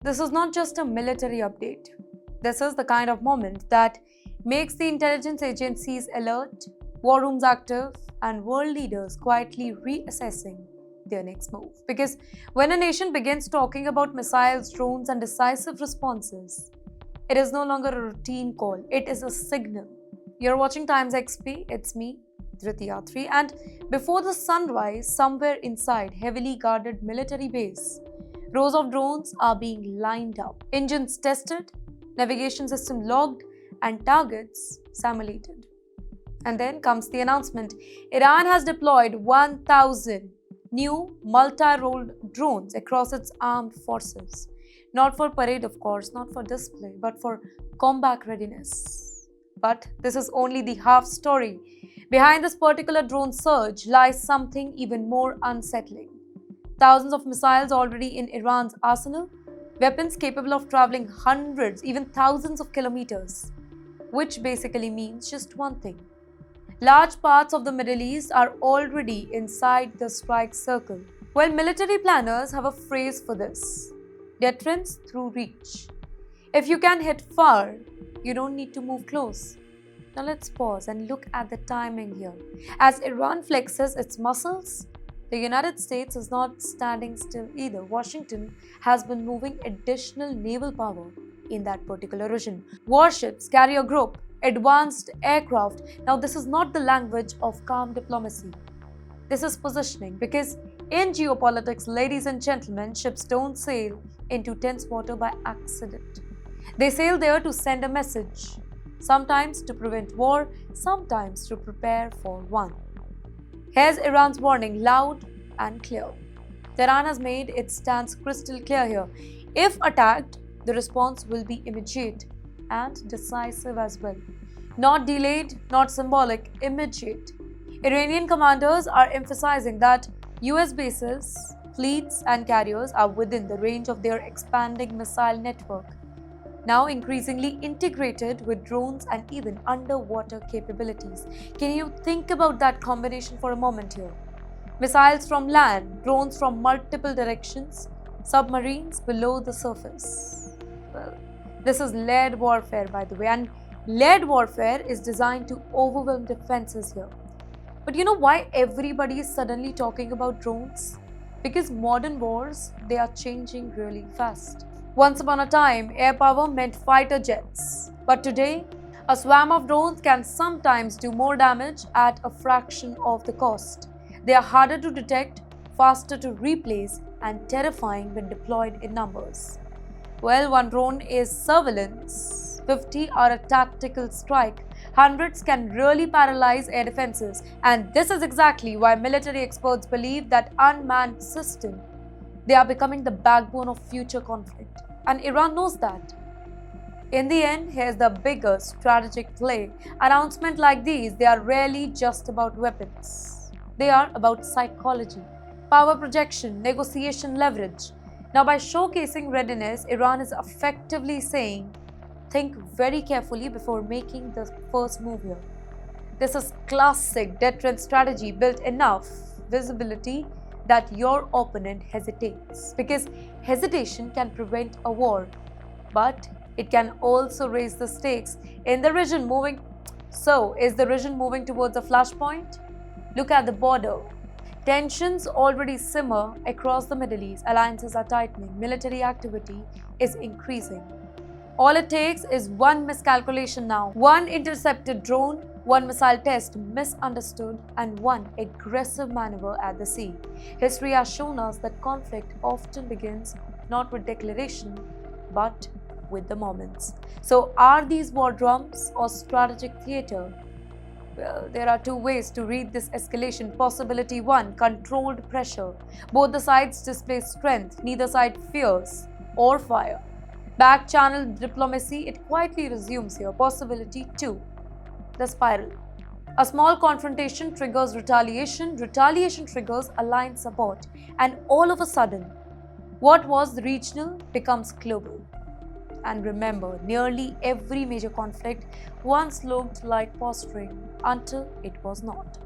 This is not just a military update. This is the kind of moment that makes the intelligence agencies alert, war rooms active, and world leaders quietly reassessing their next move. Because when a nation begins talking about missiles, drones, and decisive responses, it is no longer a routine call, it is a signal. You're watching Times XP, it's me, Dhriti Yatri, and before the sunrise, somewhere inside heavily guarded military base, rows of drones are being lined up, engines tested, navigation system logged, and targets simulated. And then comes the announcement Iran has deployed 1,000 new multi role drones across its armed forces. Not for parade, of course, not for display, but for combat readiness. But this is only the half story. Behind this particular drone surge lies something even more unsettling. Thousands of missiles already in Iran's arsenal, weapons capable of traveling hundreds, even thousands of kilometers, which basically means just one thing. Large parts of the Middle East are already inside the strike circle. Well, military planners have a phrase for this: deterrence through reach. If you can hit far, you don't need to move close. Now let's pause and look at the timing here. As Iran flexes its muscles, the United States is not standing still either. Washington has been moving additional naval power in that particular region. Warships, carrier group, advanced aircraft. Now, this is not the language of calm diplomacy. This is positioning, because in geopolitics, ladies and gentlemen, ships don't sail into tense water by accident. They sail there to send a message, sometimes to prevent war, sometimes to prepare for one. Here's Iran's warning, loud and clear. Tehran has made its stance crystal clear here. If attacked, the response will be immediate and decisive as well. Not delayed, not symbolic, immediate. Iranian commanders are emphasizing that US bases, fleets, and carriers are within the range of their expanding missile network, now increasingly integrated with drones and even underwater capabilities. Can you think about that combination for a moment here? Missiles from land, drones from multiple directions, submarines below the surface. Well, this is layered warfare, by the way, and layered warfare is designed to overwhelm defenses here. But you know why everybody is suddenly talking about drones? Because modern wars, they are changing really fast. Once upon a time, air power meant fighter jets. But today, a swarm of drones can sometimes do more damage at a fraction of the cost. They are harder to detect, faster to replace, and terrifying when deployed in numbers. Well, one drone is surveillance, 50 are a tactical strike, hundreds can really paralyze air defenses. And this is exactly why military experts believe that unmanned systems, they are becoming the backbone of future conflict. And Iran knows that. In the end, here's the bigger strategic play. Announcements like these, they are rarely just about weapons. They are about psychology, power projection, negotiation leverage. Now, by showcasing readiness, Iran is effectively saying, think very carefully before making the first move here. This is classic deterrence strategy, built enough visibility that your opponent hesitates. Because hesitation can prevent a war, but it can also raise the stakes in the region moving. So, is the region moving towards a flashpoint? Look at the border. Tensions already simmer across the Middle East. Alliances are tightening. Military activity is increasing. All it takes is one miscalculation now. One intercepted drone, one missile test misunderstood, and one aggressive maneuver at the sea. History has shown us that conflict often begins not with declaration, but with the moments. So, are these war drums or strategic theater? Well, there are two ways to read this escalation. Possibility 1, controlled pressure. Both the sides display strength, neither side fears or fire. Back channel diplomacy, it quietly resumes here. Possibility 2, the spiral. A small confrontation triggers retaliation, retaliation triggers alliance support, and all of a sudden, what was regional becomes global. And remember, nearly every major conflict once looked like posturing until it was not.